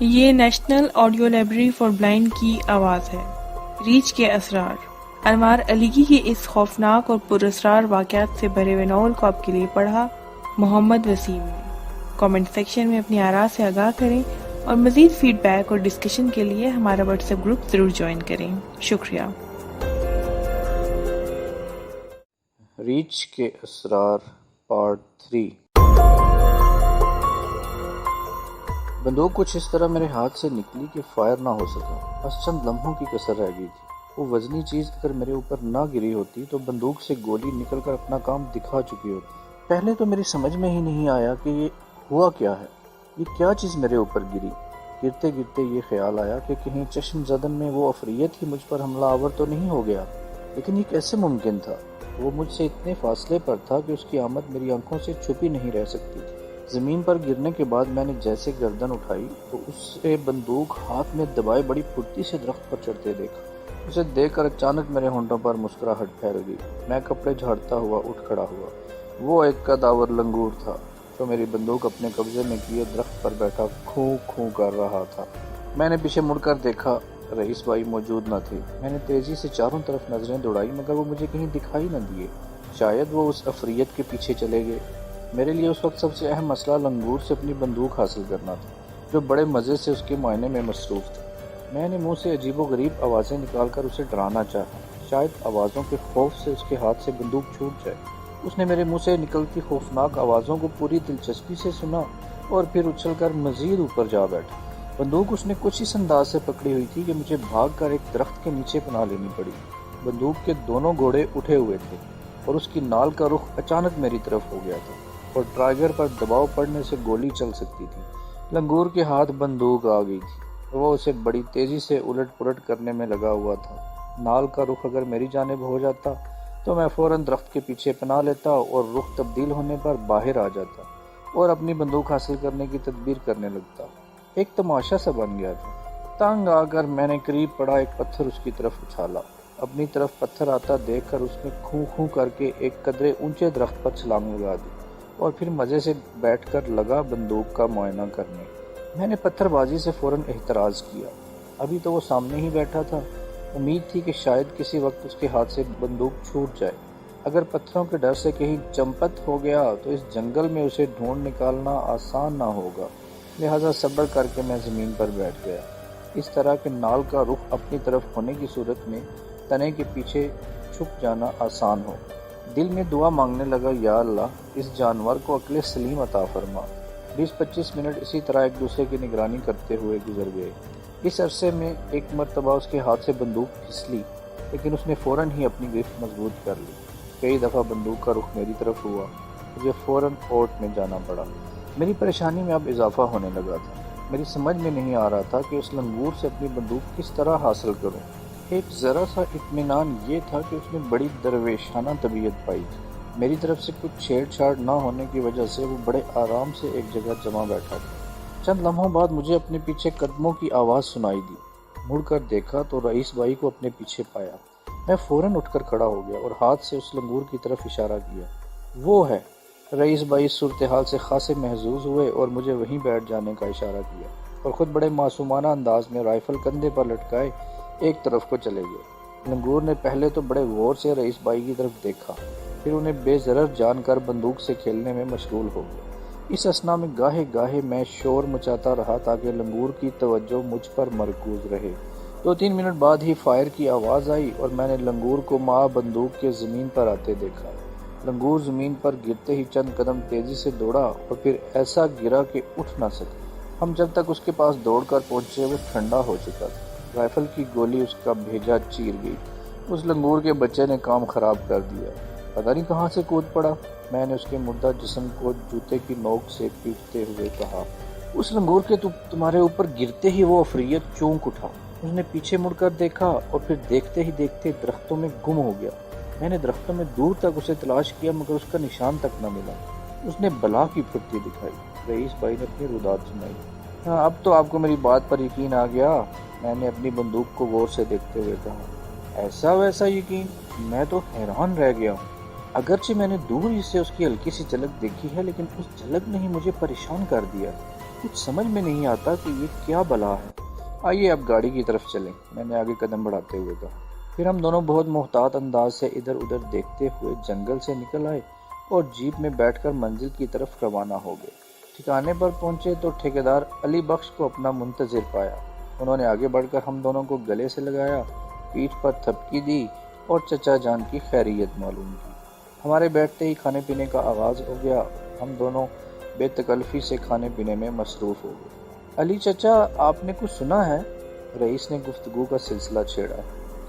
یہ national audio library for blind کی آواز ہے۔ ریچھ کے اسرار، انوار علیگی کے اس خوفناک اور پراسرار واقعات سے بھرے ہوئے ناول کو آپ کے لیے پڑھا محمد وسیم نے۔ کامنٹ سیکشن میں اپنی آراء سے آگاہ کریں اور مزید فیڈ بیک اور ڈسکشن کے لیے ہمارا واٹس ایپ گروپ ضرور جوائن کریں۔ شکریہ۔ ریچھ کے اسرار پارٹ 3۔ بندوق کچھ اس طرح میرے ہاتھ سے نکلی کہ فائر نہ ہو سکا، بس چند لمحوں کی کسر رہ گئی تھی۔ وہ وزنی چیز اگر میرے اوپر نہ گری ہوتی تو بندوق سے گولی نکل کر اپنا کام دکھا چکی ہوتی۔ پہلے تو میری سمجھ میں ہی نہیں آیا کہ یہ ہوا کیا ہے، یہ کیا چیز میرے اوپر گری۔ گرتے گرتے یہ خیال آیا کہ کہیں چشم زدن میں وہ عفریت ہی مجھ پر حملہ آور تو نہیں ہو گیا، لیکن یہ کیسے ممکن تھا؟ وہ مجھ سے اتنے فاصلے پر تھا کہ اس کی آمد میری آنکھوں سے چھپی نہیں رہ سکتی تھی۔ زمین پر گرنے کے بعد میں نے جیسے گردن اٹھائی تو اسے بندوق ہاتھ میں دبائے بڑی پھرتی سے درخت پر چڑھتے دیکھا۔ اسے دیکھ کر اچانک میرے ہونٹوں پر مسکراہٹ پھیل گئی۔ میں کپڑے جھاڑتا ہوا اٹھ کھڑا ہوا۔ وہ ایک قدآور لنگور تھا جو میری بندوق اپنے قبضے میں کیے درخت پر بیٹھا کھوں کھوں کر رہا تھا۔ میں نے پیچھے مڑ کر دیکھا، رئیس بھائی موجود نہ تھے۔ میں نے تیزی سے چاروں طرف نظریں دوڑائی مگر وہ مجھے کہیں دکھائی نہ دیے۔ شاید وہ اس عفریت کے پیچھے چلے گئے۔ میرے لیے اس وقت سب سے اہم مسئلہ لنگور سے اپنی بندوق حاصل کرنا تھا، جو بڑے مزے سے اس کے معائنے میں مصروف تھا۔ میں نے منہ سے عجیب و غریب آوازیں نکال کر اسے ڈرانا چاہا، شاید آوازوں کے خوف سے اس کے ہاتھ سے بندوق چھوٹ جائے۔ اس نے میرے منہ سے نکلتی خوفناک آوازوں کو پوری دلچسپی سے سنا اور پھر اچھل کر مزید اوپر جا بیٹھا۔ بندوق اس نے کچھ اس انداز سے پکڑی ہوئی تھی کہ مجھے بھاگ کر ایک درخت کے نیچے پناہ لینی پڑی۔ بندوق کے دونوں گوڑے اٹھے ہوئے تھے اور اس کی نال کا رخ اچانک میری طرف ہو گیا تھا اور ٹرائگر پر دباؤ پڑنے سے گولی چل سکتی تھی۔ لنگور کے ہاتھ بندوق آ گئی تھی، وہ اسے بڑی تیزی سے الٹ پلٹ کرنے میں لگا ہوا تھا۔ نال کا رخ اگر میری جانب ہو جاتا تو میں فوراً درخت کے پیچھے پناہ لیتا اور رخ تبدیل ہونے پر باہر آ جاتا اور اپنی بندوق حاصل کرنے کی تدبیر کرنے لگتا۔ ایک تماشا سا بن گیا تھا۔ تنگ آ کر میں نے قریب پڑا ایک پتھر اس کی طرف اچھالا۔ اپنی طرف پتھر آتا دیکھ کر اس نے کھوں کھوں کر کے ایک قدرے اونچے درخت پر چھلانگ لگا دی اور پھر مزے سے بیٹھ کر لگا بندوق کا معائنہ کرنے۔ میں نے پتھر بازی سے فوراً احتراز کیا۔ ابھی تو وہ سامنے ہی بیٹھا تھا، امید تھی کہ شاید کسی وقت اس کے ہاتھ سے بندوق چھوٹ جائے۔ اگر پتھروں کے ڈر سے کہیں چمپت ہو گیا تو اس جنگل میں اسے ڈھونڈ نکالنا آسان نہ ہوگا، لہذا صبر کر کے میں زمین پر بیٹھ گیا۔ اس طرح کہ نال کا رخ اپنی طرف ہونے کی صورت میں تنے کے پیچھے چھپ جانا آسان ہو۔ دل میں دعا مانگنے لگا، یا اللہ اس جانور کو عقل سلیم عطا فرما۔ 20-25 منٹ اسی طرح ایک دوسرے کی نگرانی کرتے ہوئے گزر گئے۔ اس عرصے میں ایک مرتبہ اس کے ہاتھ سے بندوق پھسلی، لیکن اس نے فوراً ہی اپنی گرفت مضبوط کر لی۔ کئی دفعہ بندوق کا رخ میری طرف ہوا، مجھے فوراً کوٹ میں جانا پڑا۔ میری پریشانی میں اب اضافہ ہونے لگا تھا۔ میری سمجھ میں نہیں آ رہا تھا کہ اس لنگور سے اپنی بندوق کس طرح حاصل کروں۔ ایک ذرا سا اطمینان یہ تھا کہ اس نے بڑی درویشانہ طبیعت پائی تھی۔ میری طرف سے کچھ چھیڑ چھاڑ نہ ہونے کی وجہ سے وہ بڑے آرام سے ایک جگہ جمع بیٹھا تھا۔ چند لمحوں بعد مجھے اپنے پیچھے قدموں کی آواز سنائی دی۔ مڑ کر دیکھا تو رئیس بھائی کو اپنے پیچھے پایا۔ میں فوراً اٹھ کر کھڑا ہو گیا اور ہاتھ سے اس لنگور کی طرف اشارہ کیا۔ وہ ہے۔ رئیس بھائی اس صورتحال سے خاصے محظوظ ہوئے اور مجھے وہیں بیٹھ جانے کا اشارہ کیا اور خود بڑے معصومانہ انداز میں رائفل کندھے پر لٹکائے ایک طرف کو چلے گئے۔ لنگور نے پہلے تو بڑے غور سے رئیس بھائی کی طرف دیکھا، پھر انہیں بے ضرر جان کر بندوق سے کھیلنے میں مشغول ہو گیا۔ اس اثنا میں گاہے گاہے میں شور مچاتا رہا تاکہ لنگور کی توجہ مجھ پر مرکوز رہے۔ 2-3 منٹ بعد ہی فائر کی آواز آئی اور میں نے لنگور کو ماں بندوق کے زمین پر آتے دیکھا۔ لنگور زمین پر گرتے ہی چند قدم تیزی سے دوڑا اور پھر ایسا گرا کہ اٹھ نہ سکا۔ ہم جب تک اس کے پاس دوڑ کر پہنچے وہ ٹھنڈا ہو چکا تھا۔ رائفل کی گولی اس کا بھیجا چیر گئی۔ اس لنگور کے بچے نے کام خراب کر دیا، پتہ نہیں کہاں سے کود پڑا۔ میں نے اس کے مردہ جسم کو جوتے کی نوک سے پیٹتے ہوئے کہا، اس لنگور کے تمہارے اوپر گرتے ہی وہ عفریت چونک اٹھا۔ اس نے پیچھے مڑ کر دیکھا اور پھر دیکھتے ہی دیکھتے درختوں میں گم ہو گیا۔ میں نے درختوں میں دور تک اسے تلاش کیا مگر اس کا نشان تک نہ ملا۔ اس نے بلا کی پھرتی دکھائی۔ رئیس بھائی نے اپنی روداد سنائی۔ ہاں، اب تو آپ کو میری بات پر یقین آ گیا، میں نے اپنی بندوق کو غور سے دیکھتے ہوئے کہا۔ ایسا ویسا یقین؟ میں تو حیران رہ گیا ہوں۔ اگرچہ میں نے دور ہی سے اس کی ہلکی سی جھلک دیکھی ہے لیکن اس جھلک نے ہی مجھے پریشان کر دیا۔ کچھ سمجھ میں نہیں آتا کہ یہ کیا بلا ہے۔ آئیے اب گاڑی کی طرف چلیں، میں نے آگے قدم بڑھاتے ہوئے کہا۔ پھر ہم دونوں بہت محتاط انداز سے ادھر ادھر دیکھتے ہوئے جنگل سے نکل آئے اور جیپ میں بیٹھ کر منزل کی طرف روانہ ہو گئے۔ ٹھکانے پر پہنچے تو ٹھیکیدار علی بخش کو اپنا منتظر پایا۔ انہوں نے آگے بڑھ کر ہم دونوں کو گلے سے لگایا، پیٹھ پر تھپکی دی اور چچا جان کی خیریت معلوم کی۔ ہمارے بیٹھتے ہی کھانے پینے کا آغاز ہو گیا۔ ہم دونوں بے تکلفی سے کھانے پینے میں مصروف ہو گئے۔ علی چچا، آپ نے کچھ سنا ہے؟ رئیس نے گفتگو کا سلسلہ چھیڑا۔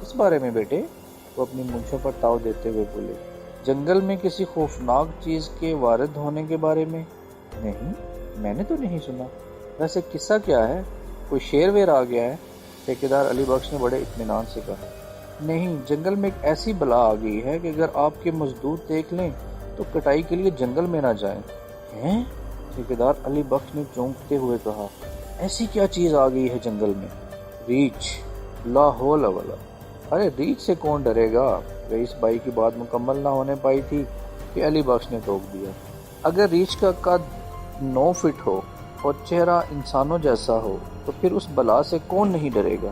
کس بارے میں بیٹے؟ وہ اپنی مونچھوں پر تاؤ دیتے ہوئے بولے۔ جنگل میں کسی خوفناک چیز کے وارد ہونے کے بارے میں۔ نہیں، میں نے تو نہیں سنا۔ ویسے قصہ کیا ہے؟ کوئی شیر ویر آ گیا ہے؟ ٹھیکیدار علی بخش نے بڑے اطمینان سے کہا۔ نہیں، جنگل میں ایک ایسی بلا آ گئی ہے کہ اگر آپ کے مزدور دیکھ لیں تو کٹائی کے لیے جنگل میں نہ جائیں۔ ہیں؟ ٹھیکیدار علی بخش نے چونکتے ہوئے کہا۔ ایسی کیا چیز آ گئی ہے جنگل میں؟ ریچھ، لا حول ولا۔ ارے ریچھ سے کون ڈرے گا؟ رئیس بھائی کی بات مکمل نہ ہونے پائی تھی کہ علی بخش نے ٹوک دیا۔ اگر ریچھ کا قد 9 فٹ ہو اور چہرہ انسانوں جیسا ہو تو پھر اس بلا سے کون نہیں ڈرے گا؟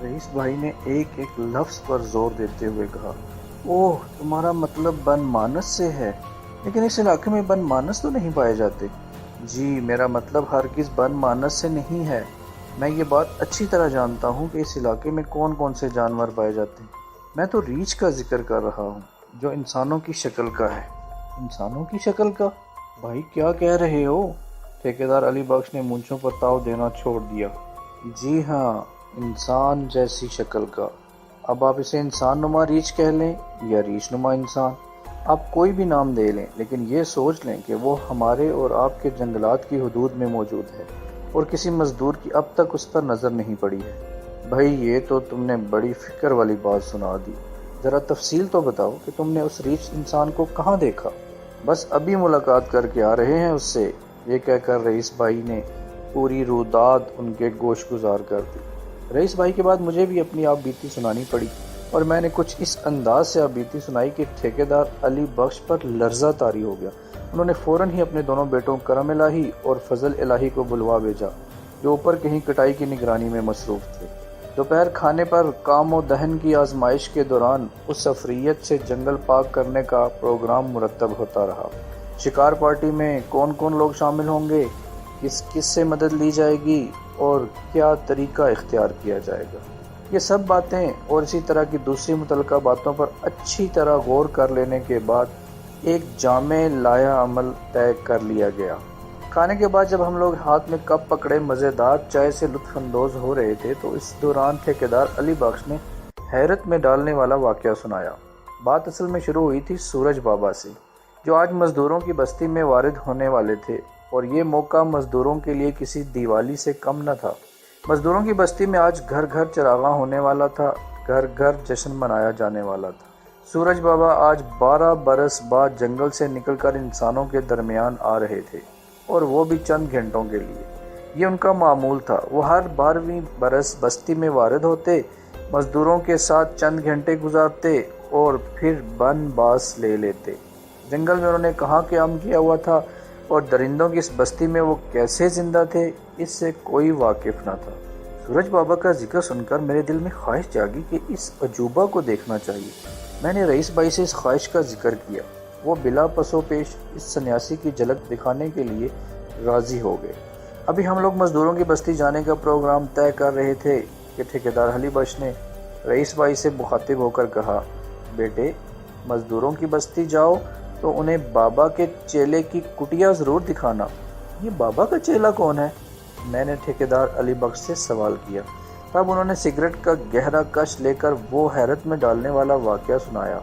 رئیس بھائی نے ایک ایک لفظ پر زور دیتے ہوئے کہا۔ اوہ، تمہارا مطلب بن مانس سے ہے؟ لیکن اس علاقے میں بن مانس تو نہیں پائے جاتے۔ جی، میرا مطلب ہرگز بن مانس سے نہیں ہے۔ میں یہ بات اچھی طرح جانتا ہوں کہ اس علاقے میں کون کون سے جانور پائے جاتے ہیں۔ میں تو ریچھ کا ذکر کر رہا ہوں جو انسانوں کی شکل کا ہے۔ انسانوں کی شکل کا؟ بھائی کیا کہہ رہے ہو؟ ٹھیکیدار علی بخش نے مونچھوں پر تاؤ دینا چھوڑ دیا۔ جی ہاں، انسان جیسی شکل کا۔ اب آپ اسے انسان نما ریچھ کہہ لیں یا ریچھ نما انسان، آپ کوئی بھی نام دے لیں، لیکن یہ سوچ لیں کہ وہ ہمارے اور آپ کے جنگلات کی حدود میں موجود ہے اور کسی مزدور کی اب تک اس پر نظر نہیں پڑی ہے۔ بھائی یہ تو تم نے بڑی فکر والی بات سنا دی۔ ذرا تفصیل تو بتاؤ کہ تم نے اس ریچھ انسان کو کہاں دیکھا؟ بس ابھی ملاقات کر کے آ رہے ہیں اس سے، یہ کہہ کر رئیس بھائی نے پوری روداد ان کے گوش گزار کر دی۔ رئیس بھائی کے بعد مجھے بھی اپنی آپ بیتی سنانی پڑی اور میں نے کچھ اس انداز سے آپ بیتی سنائی کہ ٹھیکیدار علی بخش پر لرزہ طاری ہو گیا۔ انہوں نے فوراً ہی اپنے دونوں بیٹوں کرم الہی اور فضل الہی کو بلوا بھیجا جو اوپر کہیں کٹائی کی نگرانی میں مصروف تھے۔ دوپہر کھانے پر کام و دہن کی آزمائش کے دوران اس سفریت سے جنگل پاک کرنے کا پروگرام مرتب ہوتا رہا۔ شکار پارٹی میں کون کون لوگ شامل ہوں گے، کس کس سے مدد لی جائے گی اور کیا طریقہ اختیار کیا جائے گا، یہ سب باتیں اور اسی طرح کی دوسری متعلقہ باتوں پر اچھی طرح غور کر لینے کے بعد ایک جامع لائحہ عمل طے کر لیا گیا۔ کھانے کے بعد جب ہم لوگ ہاتھ میں کپ پکڑے مزیدار چائے سے لطف اندوز ہو رہے تھے تو اس دوران ٹھیکیدار علی بخش نے حیرت میں ڈالنے والا واقعہ سنایا۔ بات اصل میں شروع ہوئی تھی سورج بابا سے، جو آج مزدوروں کی بستی میں وارد ہونے والے تھے، اور یہ موقع مزدوروں کے لیے کسی دیوالی سے کم نہ تھا۔ مزدوروں کی بستی میں آج گھر گھر چراغاں ہونے والا تھا، گھر گھر جشن منایا جانے والا تھا۔ سورج بابا آج 12 برس بعد جنگل سے نکل کر انسانوں کے درمیان آ رہے تھے، اور وہ بھی چند گھنٹوں کے لیے۔ یہ ان کا معمول تھا۔ وہ ہر 12ویں برس بستی میں وارد ہوتے، مزدوروں کے ساتھ چند گھنٹے گزارتے اور پھر بن باس لے لیتے۔ جنگل میں انہوں نے کہاں قیام کیا ہوا تھا اور درندوں کی اس بستی میں وہ کیسے زندہ تھے، اس سے کوئی واقف نہ تھا۔ سورج بابا کا ذکر سن کر میرے دل میں خواہش جاگی کہ اس عجوبہ کو دیکھنا چاہیے۔ میں نے رئیس بھائی سے اس خواہش کا ذکر کیا۔ وہ بلا پسو پیش اس سنیاسی کی جھلک دکھانے کے لیے راضی ہو گئے۔ ابھی ہم لوگ مزدوروں کی بستی جانے کا پروگرام طے کر رہے تھے کہ ٹھیکیدار علی بخش نے رئیس بھائی سے مخاطب ہو کر کہا، بیٹے مزدوروں کی بستی جاؤ تو انہیں بابا کے چیلے کی کٹیا ضرور دکھانا۔ یہ بابا کا چیلا کون ہے؟ میں نے ٹھیکیدار علی بخش سے سوال کیا۔ تب انہوں نے سگریٹ کا گہرا کش لے کر وہ حیرت میں ڈالنے والا واقعہ سنایا۔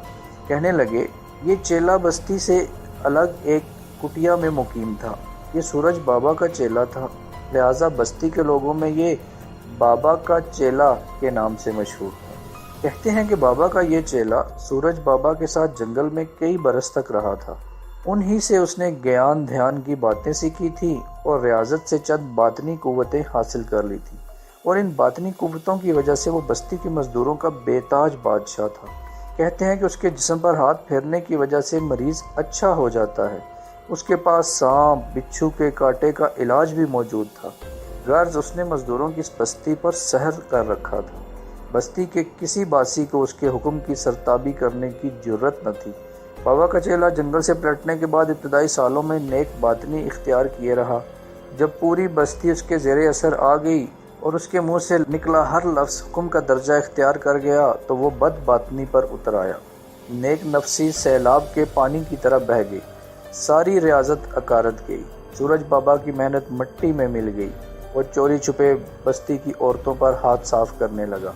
کہنے لگے، یہ چیلا بستی سے الگ ایک کٹیا میں مقیم تھا۔ یہ سورج بابا کا چیلا تھا، لہٰذا بستی کے لوگوں میں یہ بابا کا چیلا کے نام سے مشہور تھا۔ کہتے ہیں کہ بابا کا یہ چیلا سورج بابا کے ساتھ جنگل میں کئی برس تک رہا تھا۔ انہی سے اس نے گیان دھیان کی باتیں سیکھی تھی اور ریاضت سے چند باطنی قوتیں حاصل کر لی تھی، اور ان باطنی قوتوں کی وجہ سے وہ بستی کے مزدوروں کا بے تاج بادشاہ تھا۔ کہتے ہیں کہ اس کے جسم پر ہاتھ پھیرنے کی وجہ سے مریض اچھا ہو جاتا ہے، اس کے پاس سانپ بچھو کے کاٹے کا علاج بھی موجود تھا۔ غرض اس نے مزدوروں کی اس بستی پر سحر کر رکھا تھا۔ بستی کے کسی باسی کو اس کے حکم کی سرتابی کرنے کی جرت نہ تھی۔ بابا کا چیلا جنگل سے پلٹنے کے بعد ابتدائی سالوں میں نیک باطنی اختیار کیے رہا۔ جب پوری بستی اس کے زیر اثر آ گئی اور اس کے منہ سے نکلا ہر لفظ حکم کا درجہ اختیار کر گیا تو وہ بد باطنی پر اتر آیا۔ نیک نفسی سیلاب کے پانی کی طرح بہہ گئی۔ ساری ریاضت اکارت گئی۔ سورج بابا کی محنت مٹی میں مل گئی۔ وہ چوری چھپے بستی کی عورتوں پر ہاتھ صاف کرنے لگا۔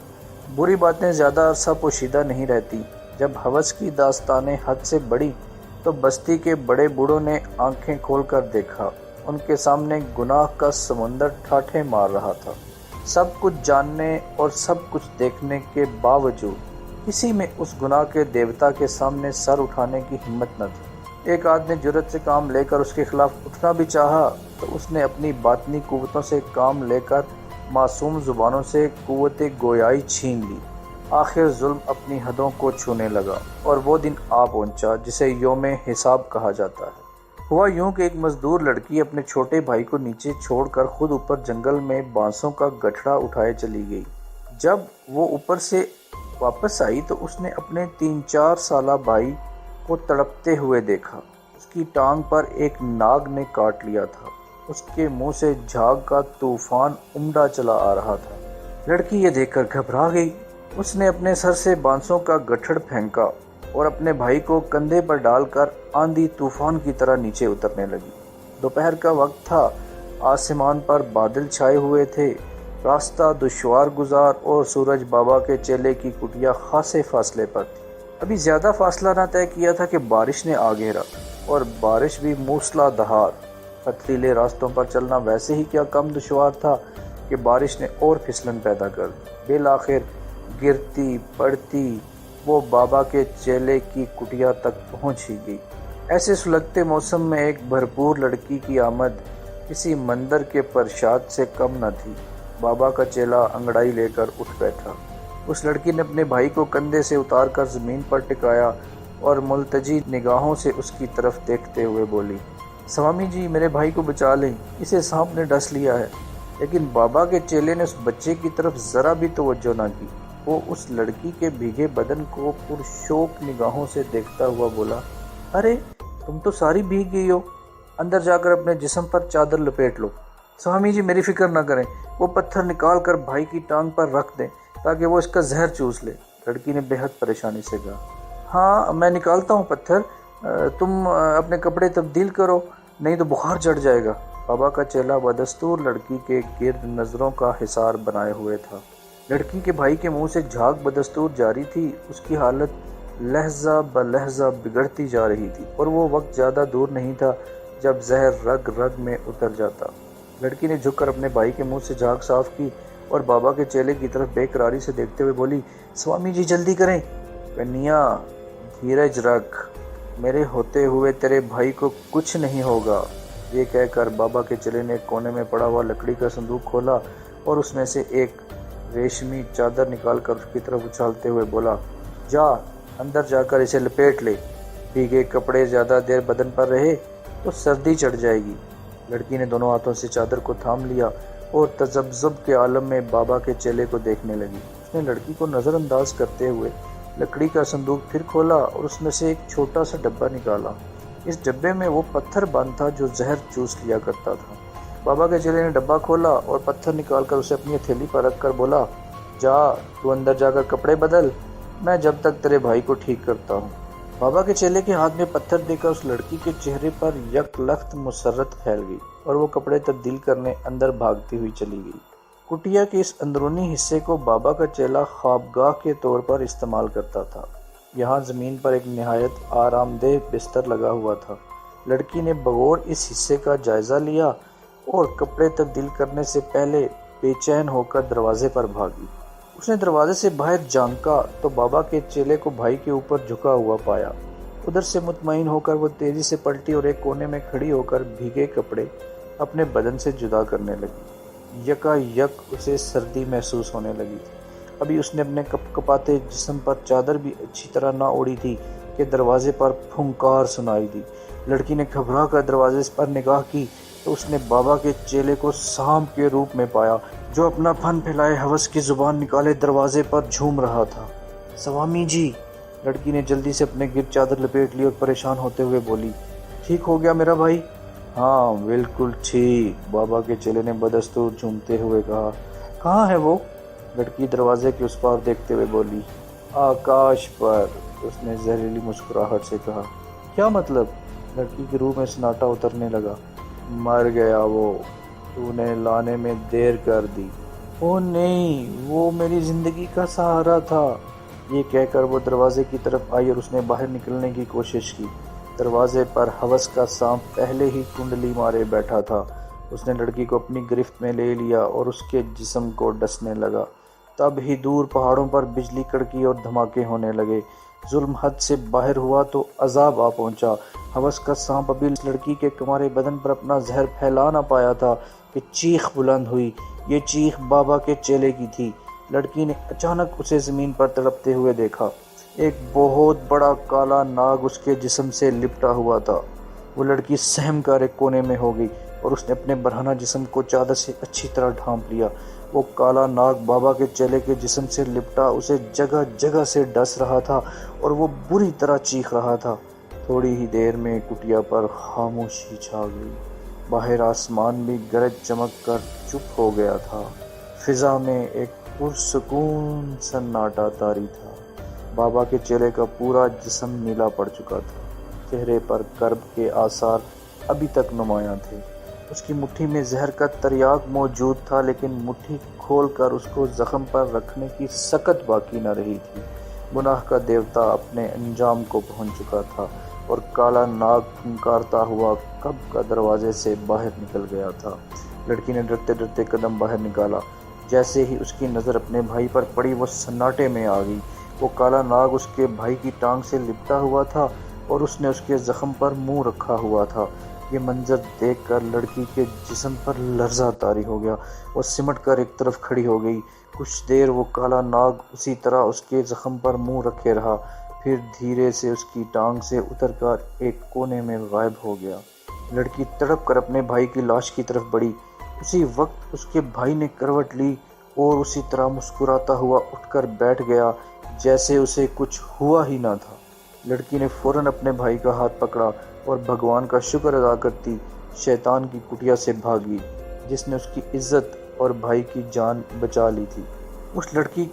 بری باتیں زیادہ عرصہ پوشیدہ نہیں رہتی۔ جب ہوس کی داستانیں حد سے بڑھی تو بستی کے بڑے بوڑھوں نے آنکھیں کھول کر دیکھا۔ ان کے سامنے گناہ کا سمندر ٹھاٹھے مار رہا تھا۔ سب کچھ جاننے اور سب کچھ دیکھنے کے باوجود کسی میں اس گناہ کے دیوتا کے سامنے سر اٹھانے کی ہمت نہ تھی۔ ایک آدمی نے جرت سے کام لے کر اس کے خلاف اٹھنا بھی چاہا تو اس نے اپنی باطنی قوتوں سے کام لے کر معصوم زبانوں سے قوت گویائی چھین لی۔ آخر ظلم اپنی حدوں کو چھونے لگا اور وہ دن آ پہنچا جسے یوم حساب کہا جاتا ہے۔ ہوا یوں کہ ایک مزدور لڑکی اپنے چھوٹے بھائی کو نیچے چھوڑ کر خود اوپر جنگل میں بانسوں کا گٹھڑا اٹھائے چلی گئی۔ جب وہ اوپر سے واپس آئی تو اس نے اپنے 3-4 سالہ بھائی کو تڑپتے ہوئے دیکھا۔ اس کی ٹانگ پر ایک ناگ نے کاٹ لیا تھا۔ اس کے منہ سے جھاگ کا طوفان امڈا چلا آ رہا تھا۔ لڑکی یہ دیکھ کر گھبرا گئی۔ اس نے اپنے سر سے بانسوں کا گٹھڑ پھینکا اور اپنے بھائی کو کندھے پر ڈال کر آندھی طوفان کی طرح نیچے اترنے لگی۔ دوپہر کا وقت تھا۔ آسمان پر بادل چھائے ہوئے تھے۔ راستہ دشوار گزار اور سورج بابا کے چیلے کی کٹیا خاصے فاصلے پر تھی۔ ابھی زیادہ فاصلہ نہ طے کیا تھا کہ بارش نے آ گھیرا، اور بارش بھی موسلا دھار۔ پتھریلے راستوں پر چلنا ویسے ہی کیا کم دشوار تھا کہ بارش نے اور پھسلن پیدا کر دی۔ بالآخر گرتی پڑتی وہ بابا کے چیلے کی کٹیا تک پہنچ ہی گئی۔ ایسے سلگتے موسم میں ایک بھرپور لڑکی کی آمد کسی مندر کے پرشاد سے کم نہ تھی۔ بابا کا چیلا انگڑائی لے کر اٹھ بیٹھا۔ اس لڑکی نے اپنے بھائی کو کندھے سے اتار کر زمین پر ٹکایا اور ملتجی نگاہوں سے اس کی طرف دیکھتے ہوئے بولی، سوامی جی میرے بھائی کو بچا لیں، اسے سانپ نے ڈس لیا ہے۔ لیکن بابا کے چیلے نے اس بچے کی طرف ذرا بھی توجہ نہ کی۔ وہ اس لڑکی کے بھیگے بدن کو پرشوق نگاہوں سے دیکھتا ہوا بولا، ارے تم تو ساری بھیگ گئی ہو، اندر جا کر اپنے جسم پر چادر لپیٹ لو۔ سوامی جی میری فکر نہ کریں، وہ پتھر نکال کر بھائی کی ٹانگ پر رکھ دیں تاکہ وہ اس کا زہر چوس لے۔ لڑکی نے بے حد پریشانی سے کہا، ہاں میں نکالتا ہوں پتھر، تم اپنے کپڑے تبدیل کرو نہیں تو بخار چڑھ جائے گا۔ بابا کا چیلا بدستور لڑکی کے گرد نظروں کا حصار بنائے ہوئے تھا۔ لڑکی کے بھائی کے منہ سے جھاگ بدستور جاری تھی۔ اس کی حالت لہجہ بلہجہ بگڑتی جا رہی تھی اور وہ وقت زیادہ دور نہیں تھا جب زہر رگ رگ میں اتر جاتا۔ لڑکی نے جھک کر اپنے بھائی کے منہ سے جھاگ صاف کی اور بابا کے چیلے کی طرف بے قراری سے دیکھتے ہوئے بولی، سوامی جی جلدی کریں۔ کنیا دھیرج رکھ، میرے ہوتے ہوئے تیرے بھائی کو کچھ نہیں ہوگا۔ یہ کہہ کر بابا کے چیلے نے کونے میں پڑا ہوا لکڑی کا صندوق کھولا اور اس میں سے ایک ریشمی چادر نکال کر اس کی طرف اچھالتے ہوئے بولا، جا اندر جا کر اسے لپیٹ لے، بھیگے کپڑے زیادہ دیر بدن پر رہے تو سردی چڑھ جائے گی۔ لڑکی نے دونوں ہاتھوں سے چادر کو تھام لیا اور تذبذب کے عالم میں بابا کے چیلے کو دیکھنے لگی۔ اس نے لڑکی کو نظر انداز کرتے ہوئے لکڑی کا صندوق پھر کھولا اور اس میں سے ایک چھوٹا سا ڈبہ نکالا۔ اس ڈبے میں وہ پتھر بند تھا جو زہر چوس لیا کرتا تھا۔ بابا کے چیلے نے ڈبہ کھولا اور پتھر نکال کر اسے اپنی ہتھیلی پر رکھ کر بولا، جا تو اندر جا کر کپڑے بدل، میں جب تک تیرے بھائی کو ٹھیک کرتا ہوں۔ بابا کے چیلے کے ہاتھ میں پتھر دے کر اس لڑکی کے چہرے پر یک لخت مسرت پھیل گئی اور وہ کپڑے تبدیل کرنے اندر بھاگتی ہوئی چلی گئی۔ کٹیا کے اس اندرونی حصے کو بابا کا چیلا خوابگاہ کے طور پر استعمال کرتا تھا۔ یہاں زمین پر ایک نہایت آرام دہ بستر لگا ہوا تھا۔ لڑکی نے بغور اس حصے کا جائزہ لیا اور کپڑے تبدیل کرنے سے پہلے بے چین ہو کر دروازے پر بھاگی۔ اس نے دروازے سے باہر جھانکا تو بابا کے چیلے کو بھائی کے اوپر جھکا ہوا پایا۔ ادھر سے مطمئن ہو کر وہ تیزی سے پلٹی اور ایک کونے میں کھڑی ہو کر بھیگے کپڑے اپنے بدن سے جدا کرنے لگی۔ یکا یک اسے سردی محسوس ہونے لگی تھی۔ ابھی اس نے اپنے کپ کپاتے جسم پر چادر بھی اچھی طرح نہ اوڑھی تھی کہ دروازے پر پھنکار سنائی دی، لڑکی نے گھبرا کر دروازے پر نگاہ کی تو اس نے بابا کے چیلے کو سانپ کے روپ میں پایا، جو اپنا پھن پھیلائے ہوس کی زبان نکالے دروازے پر جھوم رہا تھا۔ سوامی جی، لڑکی نے جلدی سے اپنے گرد چادر لپیٹ لی اور پریشان ہوتے ہوئے بولی، ٹھیک ہو گیا میرا بھائی؟ ہاں بالکل ٹھیک، بابا کے چیلے نے بدستور جھومتے ہوئے کہا۔ کہاں ہے وہ؟ لڑکی دروازے کے اس پار دیکھتے ہوئے بولی۔ آکاش پر، اس نے زہریلی مسکراہٹ سے کہا۔ کیا مطلب؟ لڑکی کی روح میں سناٹا اترنے لگا۔ مر گیا وہ، تو نے لانے میں دیر کر دی۔ او نہیں، وہ میری زندگی کا سہارا تھا۔ یہ کہہ کر وہ دروازے کی طرف آئی اور اس نے باہر نکلنے کی کوشش کی۔ دروازے پر ہوس کا سانپ پہلے ہی کنڈلی مارے بیٹھا تھا۔ اس نے لڑکی کو اپنی گرفت میں لے لیا اور اس کے جسم کو ڈسنے لگا۔ تب ہی دور پہاڑوں پر بجلی کڑکی اور دھماکے ہونے لگے۔ ظلم حد سے باہر ہوا تو عذاب آ پہنچا۔ ہوس کا سانپ ابھی لڑکی کے کمارے بدن پر اپنا زہر پھیلا نہ پایا تھا کہ چیخ بلند ہوئی۔ یہ چیخ بابا کے چیلے کی تھی۔ لڑکی نے اچانک اسے زمین پر تڑپتے ہوئے دیکھا۔ ایک بہت بڑا کالا ناگ اس کے جسم سے لپٹا ہوا تھا۔ وہ لڑکی سہم کر ایک کونے میں ہو گئی اور اس نے اپنے برہنہ جسم کو چادر سے اچھی طرح ڈھانپ لیا۔ وہ کالا ناگ بابا کے چیلے کے جسم سے لپٹا اسے جگہ جگہ سے ڈس رہا تھا اور وہ بری طرح چیخ رہا تھا۔ تھوڑی ہی دیر میں کٹیا پر خاموشی چھا گئی۔ باہر آسمان بھی گرج چمک کر چپ ہو گیا تھا۔ فضا میں ایک پرسکون سناٹا طاری تھا۔ بابا کے چیلے کا پورا جسم نیلا پڑ چکا تھا۔ چہرے پر کرب کے آثار ابھی تک نمایاں تھے۔ اس کی مٹھی میں زہر کا تریاق موجود تھا، لیکن مٹھی کھول کر اس کو زخم پر رکھنے کی سکت باقی نہ رہی تھی۔ گناہ کا دیوتا اپنے انجام کو پہنچ چکا تھا اور کالا ناگ پھنکارتا ہوا کب کا دروازے سے باہر نکل گیا تھا۔ لڑکی نے ڈرتے ڈرتے قدم باہر نکالا۔ جیسے ہی اس کی نظر اپنے بھائی پر پڑی وہ سناٹے میں آ گئی۔ وہ کالا ناگ اس کے بھائی کی ٹانگ سے لپٹا ہوا تھا اور اس نے اس کے زخم پر منہ رکھا ہوا تھا۔ یہ منظر دیکھ کر لڑکی کے جسم پر لرزہ طاری ہو گیا۔ وہ سمٹ کر ایک طرف کھڑی ہو گئی۔ کچھ دیر وہ کالا ناگ اسی طرح اس کے زخم پر منہ رکھے رہا، پھر دھیرے سے اس کی ٹانگ سے اتر کر ایک کونے میں غائب ہو گیا۔ لڑکی تڑپ کر اپنے بھائی کی لاش کی طرف بڑھی۔ اسی وقت اس کے بھائی نے کروٹ لی اور اسی طرح مسکراتا ہوا اٹھ کر بیٹھ گیا جیسے اسے کچھ ہوا ہی نہ تھا۔ لڑکی نے فوراً اپنے بھائی کا ہاتھ پکڑا اور بھگوان کا شکر ادا کرتی شیطان کی کٹیا سے بھاگی، جس نے اس کی عزت اور بھائی کی جان بچا لی تھی۔ اس لڑکی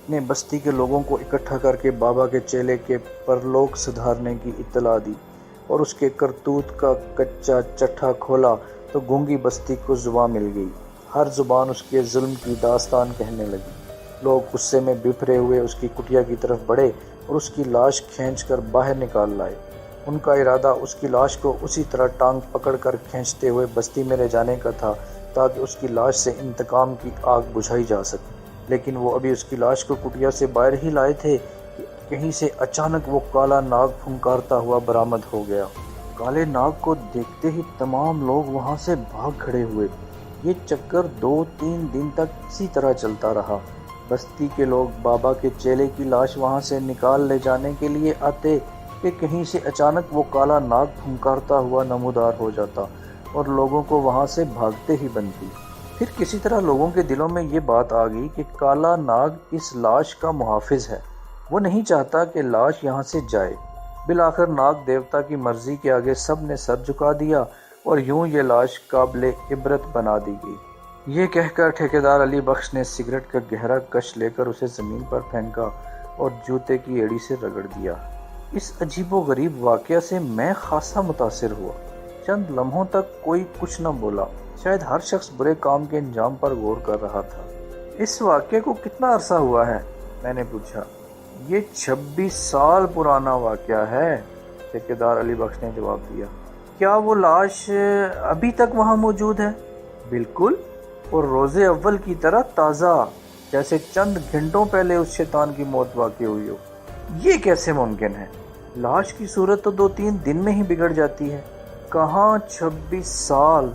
نے بستی کے لوگوں کو اکٹھا کر کے بابا کے چیلے کے پرلوک سدھارنے کی اطلاع دی اور اس کے کرتوت کا کچا چٹھا کھولا تو گونگی بستی کو زبان مل گئی۔ ہر زبان اس کے ظلم کی داستان کہنے لگی۔ لوگ غصے میں بپھرے ہوئے اس کی کٹیا کی طرف بڑھے اور اس کی لاش کھینچ کر باہر نکال لائے۔ ان کا ارادہ اس کی لاش کو اسی طرح ٹانگ پکڑ کر کھینچتے ہوئے بستی میں لے جانے کا تھا تاکہ اس کی لاش سے انتقام کی آگ بجھائی جا سکے، لیکن وہ ابھی اس کی لاش کو کٹیا سے باہر ہی لائے تھے کہ کہیں سے اچانک وہ کالا ناگ پھنکارتا ہوا برآمد ہو گیا۔ کالے ناگ کو دیکھتے ہی تمام لوگ وہاں سے بھاگ کھڑے ہوئے۔ یہ چکر 2-3 دن تک اسی طرح چلتا رہا۔ بستی کے لوگ بابا کے چیلے کی لاش وہاں سے نکال لے جانے کے لیے آتے کہ کہیں سے اچانک وہ کالا ناگ پھنکارتا ہوا نمودار ہو جاتا اور لوگوں کو وہاں سے بھاگتے ہی بنتی۔ پھر کسی طرح لوگوں کے دلوں میں یہ بات آ گئی کہ کالا ناگ اس لاش کا محافظ ہے، وہ نہیں چاہتا کہ لاش یہاں سے جائے۔ بالآخر ناگ دیوتا کی مرضی کے آگے سب نے سر جھکا دیا اور یوں یہ لاش قابل عبرت بنا دی گئی۔ یہ کہہ کر ٹھیکیدار علی بخش نے سگریٹ کا گہرا کش لے کر اسے زمین پر پھینکا اور جوتے کی ایڑی سے رگڑ دیا۔ اس عجیب و غریب واقعہ سے میں خاصا متاثر ہوا۔ چند لمحوں تک کوئی کچھ نہ بولا، شاید ہر شخص برے کام کے انجام پر غور کر رہا تھا۔ اس واقعے کو کتنا عرصہ ہوا ہے؟ میں نے پوچھا۔ یہ 26 سال پرانا واقعہ ہے، ٹھیکیدار علی بخش نے جواب دیا۔ کیا وہ لاش ابھی تک وہاں موجود ہے؟ بالکل، اور روز اول کی طرح تازہ، جیسے چند گھنٹوں پہلے اس شیطان کی موت واقع ہوئی ہو۔ یہ کیسے ممکن ہے؟ لاش کی صورت تو 2-3 دن میں ہی بگڑ جاتی ہے، کہاں 26 سال؟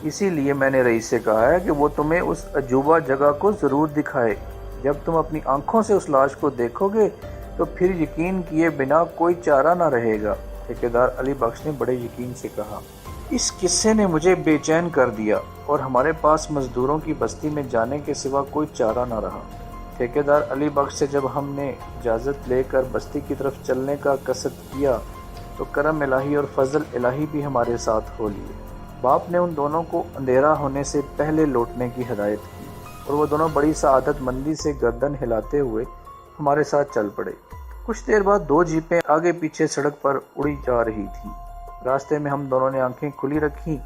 اسی لیے میں نے رئیس سے کہا ہے کہ وہ تمہیں اس عجوبہ جگہ کو ضرور دکھائے۔ جب تم اپنی آنکھوں سے اس لاش کو دیکھو گے تو پھر یقین کیے بنا کوئی چارہ نہ رہے گا۔ ٹھیکیدار علی بخش نے بڑے یقین سے کہا۔ اس قصے نے مجھے بے چین کر دیا اور ہمارے پاس مزدوروں کی بستی میں جانے کے سوا کوئی چارہ نہ رہا۔ ٹھیکیدار علی بخش سے جب ہم نے اجازت لے کر بستی کی طرف چلنے کا قصد کیا تو کرم الہی اور فضل الہی بھی ہمارے ساتھ ہو لیے۔ باپ نے ان دونوں کو اندھیرا ہونے سے پہلے لوٹنے کی ہدایت کی اور وہ دونوں بڑی سعادت مندی سے گردن ہلاتے ہوئے ہمارے ساتھ چل پڑے۔ کچھ دیر بعد 2 جیپیں آگے پیچھے سڑک پر اڑی جا رہی تھیں۔ راستے میں ہم دونوں نے آنکھیں کھلی رکھیں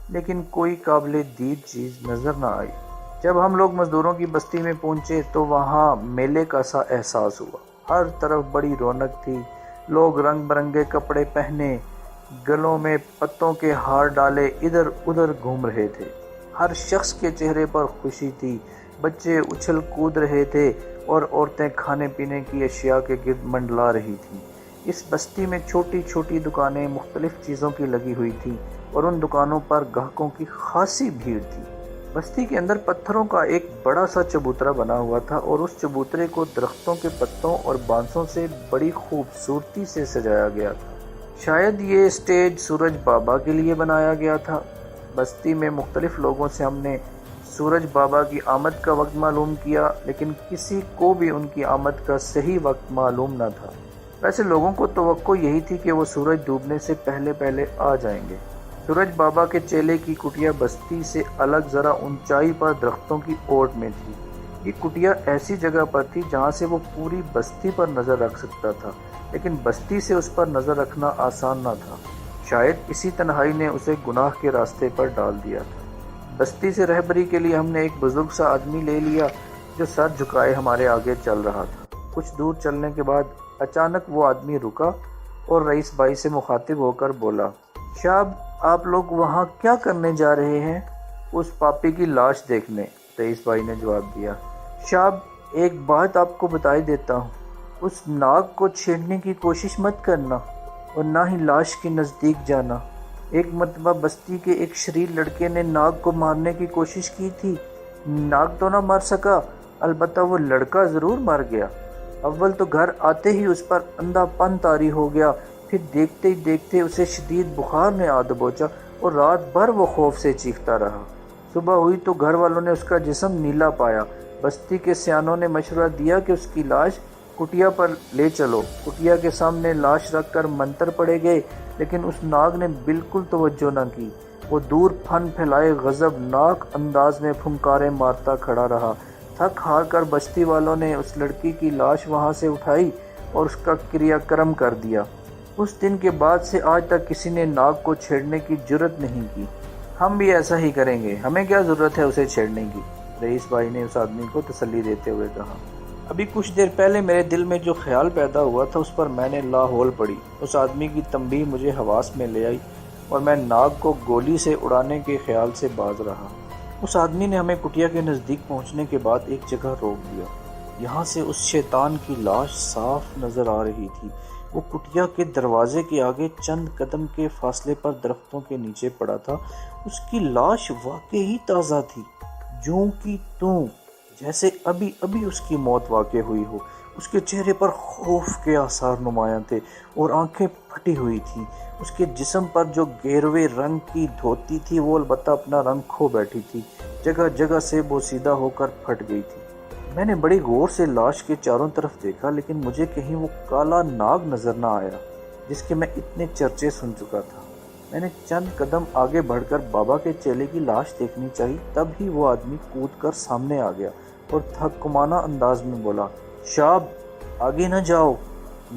لیکن کوئی قابل دید چیز نظر نہ آئی۔ جب ہم لوگ مزدوروں کی بستی میں پہنچے تو وہاں میلے کا سا احساس ہوا۔ ہر طرف بڑی رونق تھی، لوگ رنگ برنگے کپڑے پہنے، گلوں میں پتوں کے ہار ڈالے ادھر ادھر گھوم رہے تھے۔ ہر شخص کے چہرے پر خوشی تھی، بچے اچھل کود رہے تھے اور عورتیں کھانے پینے کی اشیاء کے گرد منڈلا رہی تھیں۔ اس بستی میں چھوٹی چھوٹی دکانیں مختلف چیزوں کی لگی ہوئی تھیں اور ان دکانوں پر گاہکوں کی خاصی بھیڑ تھی۔ بستی کے اندر پتھروں کا ایک بڑا سا چبوترا بنا ہوا تھا اور اس چبوترے کو درختوں کے پتوں اور بانسوں سے بڑی خوبصورتی سے سجایا گیا تھا۔ شاید یہ اسٹیج سورج بابا کے لیے بنایا گیا تھا۔ بستی میں مختلف لوگوں سے ہم نے سورج بابا کی آمد کا وقت معلوم کیا لیکن کسی کو بھی ان کی آمد کا صحیح وقت معلوم نہ تھا۔ ویسے لوگوں کو توقع یہی تھی کہ وہ سورج ڈوبنے سے پہلے پہلے آ جائیں گے۔ سورج بابا کے چیلے کی کٹیا بستی سے الگ ذرا اونچائی پر درختوں کی اوٹ میں تھی۔ یہ کٹیا ایسی جگہ پر تھی جہاں سے وہ پوری بستی پر نظر رکھ سکتا تھا لیکن بستی سے اس پر نظر رکھنا آسان نہ تھا۔ شاید اسی تنہائی نے اسے گناہ کے راستے پر ڈال دیا تھا۔ بستی سے رہبری کے لیے ہم نے ایک بزرگ سا آدمی لے لیا جو سر جھکائے ہمارے آگے چل رہا تھا۔ کچھ دور چلنے کے بعد اچانک وہ آدمی رکا اور رئیس بھائی سے مخاطب ہو کر بولا، شاب آپ لوگ وہاں کیا کرنے جا رہے ہیں؟ اس پاپی کی لاش دیکھنے، رئیس بھائی نے جواب دیا۔ شاب ایک بات آپ کو بتائی دیتا ہوں، اس ناگ کو چھیڑنے کی کوشش مت کرنا اور نہ ہی لاش کے نزدیک جانا۔ ایک مرتبہ بستی کے ایک شریر لڑکے نے ناگ کو مارنے کی کوشش کی تھی۔ ناگ تو نہ مر سکا، البتہ وہ لڑکا ضرور مر گیا۔ اول تو گھر آتے ہی اس پر اندھا پن طاری ہو گیا، پھر دیکھتے ہی دیکھتے اسے شدید بخار نے آ دبوچا اور رات بھر وہ خوف سے چیختا رہا۔ صبح ہوئی تو گھر والوں نے اس کا جسم نیلا پایا۔ بستی کے سیانوں نے مشورہ دیا کہ اس کی لاش کٹیا پر لے چلو۔ کٹیا کے سامنے لاش رکھ کر منتر پڑے گئے لیکن اس ناگ نے بالکل توجہ نہ کی۔ وہ دور پھن پھیلائے غضبناک انداز میں پھنکارے مارتا کھڑا رہا۔ تھک ہار کر بستی والوں نے اس لڑکی کی لاش وہاں سے اٹھائی اور اس کا کریا کرم کر دیا۔ اس دن کے بعد سے آج تک کسی نے ناگ کو چھیڑنے کی جرت نہیں کی۔ ہم بھی ایسا ہی کریں گے، ہمیں کیا ضرورت ہے اسے چھیڑنے کی، رئیس بھائی نے اس آدمی کو تسلی دیتے ہوئے کہا۔ ابھی کچھ دیر پہلے میرے دل میں جو خیال پیدا ہوا تھا اس پر میں نے لاحول پڑی۔ اس آدمی کی تنبیہ مجھے حواس میں لے آئی اور میں ناگ کو گولی سے اڑانے کے خیال سے باز رہا۔ اس آدمی نے ہمیں کٹیا کے نزدیک پہنچنے کے بعد ایک جگہ روک دیا۔ یہاں سے اس شیطان کی لاش صاف نظر آ رہی تھی۔ وہ کٹیا کے دروازے کے آگے چند قدم کے فاصلے پر درختوں کے نیچے پڑا تھا۔ اس کی لاش واقعی تازہ تھی، جوں کی توں، جیسے ابھی ابھی اس کی موت واقع ہوئی ہو۔ اس کے چہرے پر خوف کے آثار نمایاں تھے اور آنکھیں پھٹی ہوئی تھیں۔ اس کے جسم پر جو گہروے رنگ کی دھوتی تھی وہ البتہ اپنا رنگ کھو بیٹھی تھی، جگہ جگہ سے بوسیدہ ہو کر پھٹ گئی تھی۔ میں نے بڑی غور سے لاش کے چاروں طرف دیکھا لیکن مجھے کہیں وہ کالا ناگ نظر نہ آیا جس کے میں اتنے چرچے سن چکا تھا۔ میں نے چند قدم آگے بڑھ کر بابا کے چیلے کی لاش دیکھنی چاہی، تب ہی وہ آدمی کود کر سامنے آ گیا اور تھکمانہ انداز میں بولا، شاب آگے نہ جاؤ۔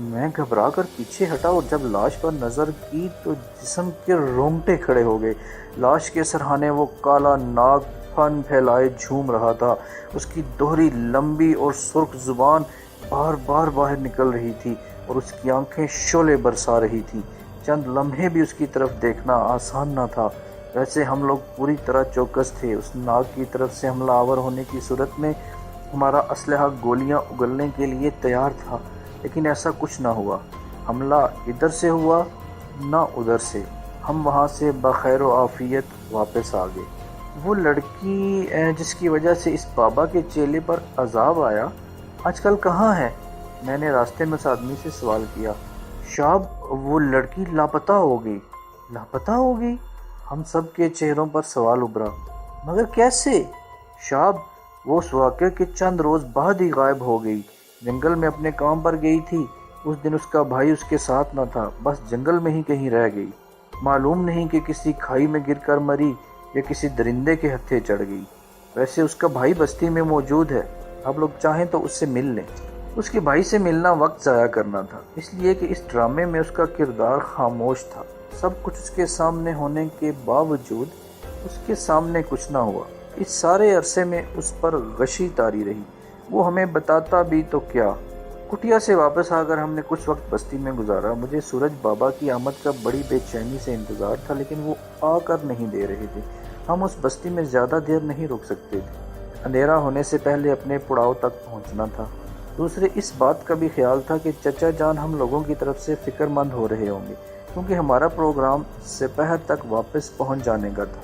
میں گھبرا کر پیچھے ہٹا اور جب لاش پر نظر کی تو جسم کے رونگٹے کھڑے ہو گئے۔ لاش کے سرہانے وہ کالا ناگ پھن پھیلائے جھوم رہا تھا۔ اس کی دوہری لمبی اور سرخ زبان بار بار باہر نکل رہی تھی اور اس کی آنکھیں شعلے برسا رہی تھیں۔ چند لمحے بھی اس کی طرف دیکھنا آسان نہ تھا۔ ویسے ہم لوگ پوری طرح چوکس تھے۔ اس ناگ کی طرف سے حملہ آور ہونے کی صورت میں ہمارا اسلحہ گولیاں اگلنے کے لیے تیار تھا، لیکن ایسا کچھ نہ ہوا۔ حملہ ادھر سے ہوا نہ ادھر سے۔ ہم وہاں سے بخیر و عافیت واپس آ گئے۔ وہ لڑکی جس کی وجہ سے اس بابا کے چیلے پر عذاب آیا، آج کل کہاں ہے؟ میں نے راستے میں اس آدمی سے سوال کیا۔ شاب وہ لڑکی لاپتہ ہو گئی۔ لاپتہ ہو گئی؟ ہم سب کے چہروں پر سوال ابھرا۔ مگر کیسے؟ شاب وہ اس واقعے کے چند روز بعد ہی غائب ہو گئی۔ جنگل میں اپنے کام پر گئی تھی۔ اس دن اس کا بھائی اس کے ساتھ نہ تھا، بس جنگل میں ہی کہیں رہ گئی۔ معلوم نہیں کہ کسی کھائی میں گر کر مری یا کسی درندے کے ہتھے چڑھ گئی۔ ویسے اس کا بھائی بستی میں موجود ہے، آپ لوگ چاہیں تو اس سے مل لیں۔ اس کے بھائی سے ملنا وقت ضائع کرنا تھا، اس لیے کہ اس ڈرامے میں اس کا کردار خاموش تھا۔ سب کچھ اس کے سامنے ہونے کے باوجود اس کے سامنے کچھ نہ ہوا۔ اس سارے عرصے میں اس پر غشی طاری رہی۔ وہ ہمیں بتاتا بھی تو کیا۔ کٹیا سے واپس آ کر ہم نے کچھ وقت بستی میں گزارا۔ مجھے سورج بابا کی آمد کا بڑی بے چینی سے انتظار تھا، لیکن وہ آ کر نہیں دے رہے تھے۔ ہم اس بستی میں زیادہ دیر نہیں رک سکتے تھے، اندھیرا ہونے سے پہلے اپنے پڑاؤ تک پہنچنا تھا۔ دوسرے اس بات کا بھی خیال تھا کہ چچا جان ہم لوگوں کی طرف سے فکر مند ہو رہے ہوں گے، کیونکہ ہمارا پروگرام سپہر تک واپس پہنچ جانے کا تھا۔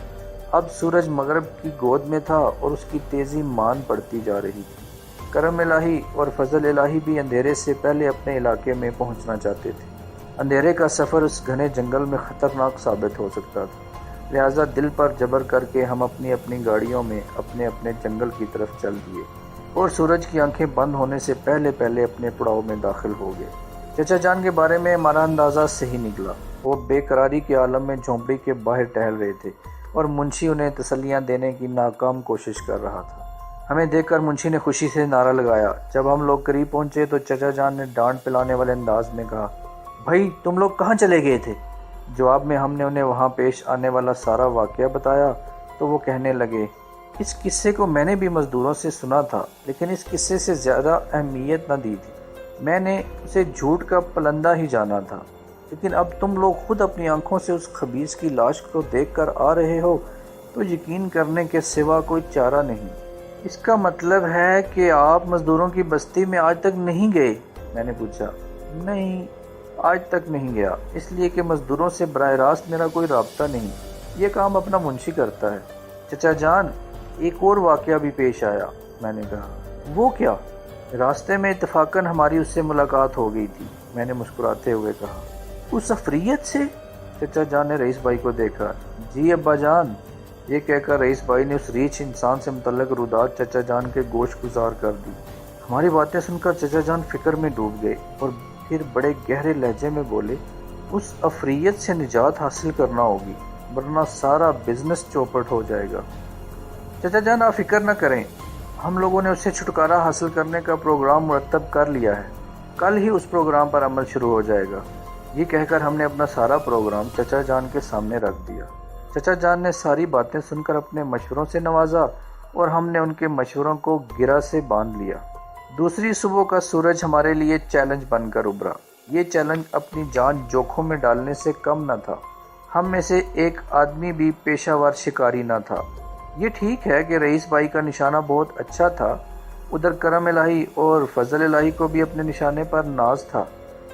اب سورج مغرب کی گود میں تھا اور اس کی تیزی مان پڑتی جا رہی تھی۔ کرم الہی اور فضل الہی بھی اندھیرے سے پہلے اپنے علاقے میں پہنچنا چاہتے تھے۔ اندھیرے کا سفر اس گھنے جنگل میں خطرناک ثابت ہو سکتا تھا، لہٰذا دل پر جبر کر کے ہم اپنی اپنی گاڑیوں میں اپنے اپنے جنگل کی طرف چل دیے اور سورج کی آنکھیں بند ہونے سے پہلے پہلے اپنے پڑاؤ میں داخل ہو گئے۔ چچا جان کے بارے میں ہمارا اندازہ صحیح نکلا۔ وہ بے قراری کے عالم میں جھونپڑی کے باہر ٹہل رہے تھے اور منشی انہیں تسلیاں دینے کی ناکام کوشش کر رہا تھا۔ ہمیں دیکھ کر منشی نے خوشی سے نعرہ لگایا۔ جب ہم لوگ قریب پہنچے تو چچا جان نے ڈانٹ پلانے والے انداز میں کہا، بھائی تم لوگ کہاں چلے گئے تھے؟ جواب میں ہم نے انہیں وہاں پیش آنے والا سارا واقعہ بتایا تو وہ کہنے لگے، اس قصے کو میں نے بھی مزدوروں سے سنا تھا، لیکن اس قصے سے زیادہ اہمیت نہ دی تھی۔ میں نے اسے جھوٹ کا پلندہ ہی جانا تھا، لیکن اب تم لوگ خود اپنی آنکھوں سے اس خبیث کی لاش کو دیکھ کر آ رہے ہو تو یقین کرنے کے سوا کوئی چارہ نہیں۔ اس کا مطلب ہے کہ آپ مزدوروں کی بستی میں آج تک نہیں گئے؟ میں نے پوچھا۔ نہیں، آج تک نہیں گیا، اس لیے کہ مزدوروں سے براہ راست میرا کوئی رابطہ نہیں، یہ کام اپنا منشی کرتا ہے۔ چچا جان، ایک اور واقعہ بھی پیش آیا، میں نے کہا۔ وہ کیا؟ راستے میں اتفاقاً ہماری اس سے ملاقات ہو گئی تھی، میں نے مسکراتے ہوئے کہا۔ اس افریت سے؟ چچا جان نے رئیس بھائی کو دیکھا۔ جی ابا جان، یہ کہہ کر رئیس بھائی نے اس ریچھ انسان سے متعلق رودات چچا جان کے گوش گزار کر دی۔ ہماری باتیں سن کر چچا جان فکر میں ڈوب گئے اور پھر بڑے گہرے لہجے میں بولے، اس افریت سے نجات حاصل کرنا ہوگی، ورنہ سارا بزنس چوپٹ ہو جائے گا۔ چچا جان آپ فکر نہ کریں، ہم لوگوں نے اس سے چھٹکارا حاصل کرنے کا پروگرام مرتب کر لیا ہے، کل ہی اس پروگرام پر عمل شروع ہو جائے گا۔ یہ کہہ کر ہم نے اپنا سارا پروگرام چچا جان کے سامنے رکھ دیا۔ چچا جان نے ساری باتیں سن کر اپنے مشوروں سے نوازا اور ہم نے ان کے مشوروں کو گرہ سے باندھ لیا۔ دوسری صبح کا سورج ہمارے لیے چیلنج بن کر ابھرا۔ یہ چیلنج اپنی جان جوکھم میں ڈالنے سے کم نہ تھا۔ ہم میں سے ایک آدمی بھی پیشہ ور شکاری نہ تھا۔ یہ ٹھیک ہے کہ رئیس بھائی کا نشانہ بہت اچھا تھا، ادھر کرم الہی اور فضل الہی کو بھی اپنے نشانے پر ناز تھا۔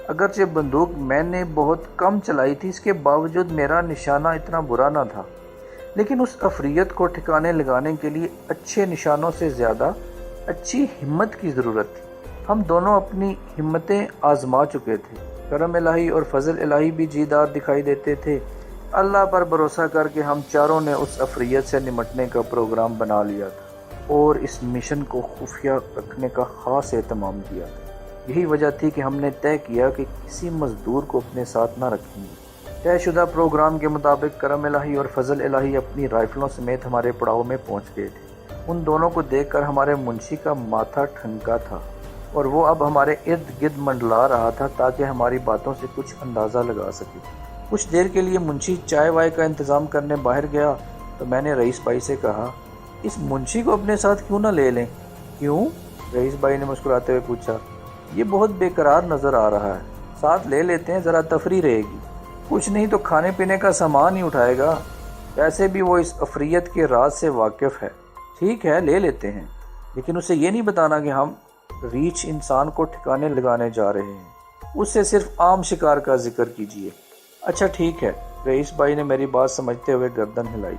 اگرچہ بندوق میں نے بہت کم چلائی تھی، اس کے باوجود میرا نشانہ اتنا برا نہ تھا، لیکن اس افریت کو ٹھکانے لگانے کے لیے اچھے نشانوں سے زیادہ اچھی ہمت کی ضرورت تھی۔ ہم دونوں اپنی ہمتیں آزما چکے تھے۔ کرم الہی اور فضل الہی بھی جیدار دکھائی دیتے تھے۔ اللہ پر بھروسہ کر کے ہم چاروں نے اس افریت سے نمٹنے کا پروگرام بنا لیا تھا اور اس مشن کو خفیہ رکھنے کا خاص اہتمام کیا تھا۔ یہی وجہ تھی کہ ہم نے طے کیا کہ کسی مزدور کو اپنے ساتھ نہ رکھیں گے۔ طے شدہ پروگرام کے مطابق کرم الہی اور فضل الہی اپنی رائفلوں سمیت ہمارے پڑاؤ میں پہنچ گئے تھے۔ ان دونوں کو دیکھ کر ہمارے منشی کا ماتھا ٹھنکا تھا اور وہ اب ہمارے ارد گرد منڈلا رہا تھا تاکہ ہماری باتوں سے کچھ اندازہ لگا سکے۔ کچھ دیر کے لیے منشی چائے وائے کا انتظام کرنے باہر گیا تو میں نے رئیس بھائی سے کہا، اس منشی کو اپنے ساتھ کیوں نہ لے لیں؟ کیوں؟ رئیس بھائی نے مسکراتے ہوئے پوچھا۔ یہ بہت بے قرار نظر آ رہا ہے، ساتھ لے لیتے ہیں، ذرا تفریح رہے گی، کچھ نہیں تو کھانے پینے کا سامان ہی اٹھائے گا، ویسے بھی وہ اس افریت کے راز سے واقف ہے۔ ٹھیک ہے، لے لیتے ہیں، لیکن اسے یہ نہیں بتانا کہ ہم ریچھ انسان کو ٹھکانے لگانے جا رہے ہیں، اس سے صرف عام شکار کا ذکر کیجیے۔ اچھا ٹھیک ہے، رئیس بھائی نے میری بات سمجھتے ہوئے گردن ہلائی۔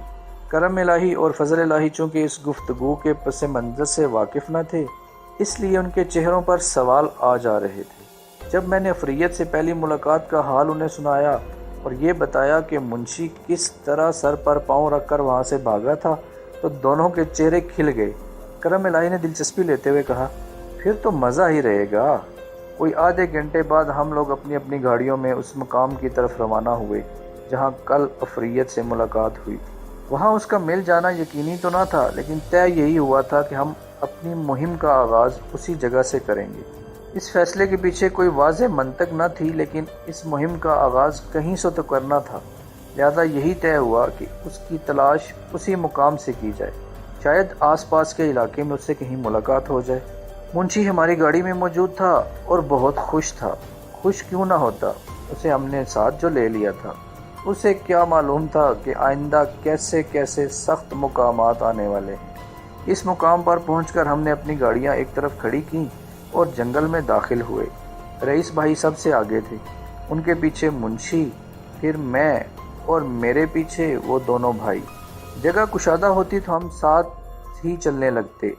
کرم الہی اور فضل الہی چونکہ اس گفتگو کے پس منظر سے واقف نہ تھے، اس لیے ان کے چہروں پر سوال آ جا رہے تھے۔ جب میں نے افریت سے پہلی ملاقات کا حال انہیں سنایا اور یہ بتایا کہ منشی کس طرح سر پر پاؤں رکھ کر وہاں سے بھاگا تھا تو دونوں کے چہرے کھل گئے۔ کرم الہی نے دلچسپی لیتے ہوئے کہا، پھر تو مزہ ہی رہے گا۔ کوئی آدھے گھنٹے بعد ہم لوگ اپنی اپنی گاڑیوں میں اس مقام کی طرف روانہ ہوئے جہاں کل افریت سے ملاقات ہوئی تھی۔ وہاں اس کا مل جانا یقینی تو نہ تھا، لیکن طے یہی ہوا تھا کہ ہم اپنی مہم کا آغاز اسی جگہ سے کریں گے۔ اس فیصلے کے پیچھے کوئی واضح منطق نہ تھی، لیکن اس مہم کا آغاز کہیں سے تو کرنا تھا، لہذا یہی طے ہوا کہ اس کی تلاش اسی مقام سے کی جائے، شاید آس پاس کے علاقے میں اس سے کہیں ملاقات ہو جائے۔ منشی ہماری گاڑی میں موجود تھا اور بہت خوش تھا۔ خوش کیوں نہ ہوتا، اسے ہم نے ساتھ جو لے لیا تھا۔ اسے کیا معلوم تھا کہ آئندہ کیسے کیسے سخت مقامات آنے والے ہیں۔ اس مقام پر پہنچ کر ہم نے اپنی گاڑیاں ایک طرف کھڑی کیں اور جنگل میں داخل ہوئے۔ رئیس بھائی سب سے آگے تھے، ان کے پیچھے منشی، پھر میں اور میرے پیچھے وہ دونوں بھائی۔ جگہ کشادہ ہوتی تو ہم ساتھ ہی چلنے لگتے۔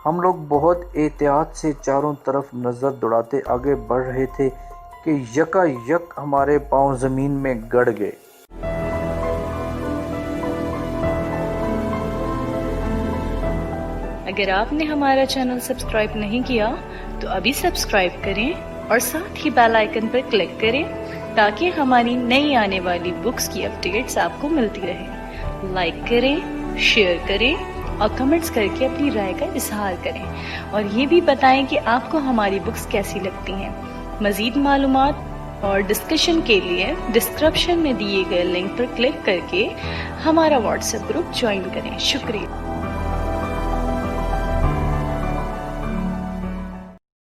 ہم لوگ بہت احتیاط سے چاروں طرف نظر دوڑاتے آگے بڑھ رہے تھے کہ یکا یک ہمارے پاؤں زمین میں گڑ گئے۔ اگر آپ نے ہمارا چینل سبسکرائب نہیں کیا تو ابھی سبسکرائب کریں اور ساتھ ہی بیل آئیکن پر کلک کریں تاکہ ہماری نئی آنے والی بکس کی اپڈیٹس آپ کو ملتی رہیں۔ لائک کریں، شیئر کریں اور کمنٹس کر کے اپنی رائے کا اظہار کریں، اور یہ بھی بتائیں کہ آپ کو ہماری بکس کیسی لگتی ہیں۔ مزید معلومات اور ڈسکشن کے لیے ڈسکرپشن میں دیے گئے لنک پر کلک کر کے ہمارا واٹس ایپ گروپ جوائن کریں۔ شکریہ۔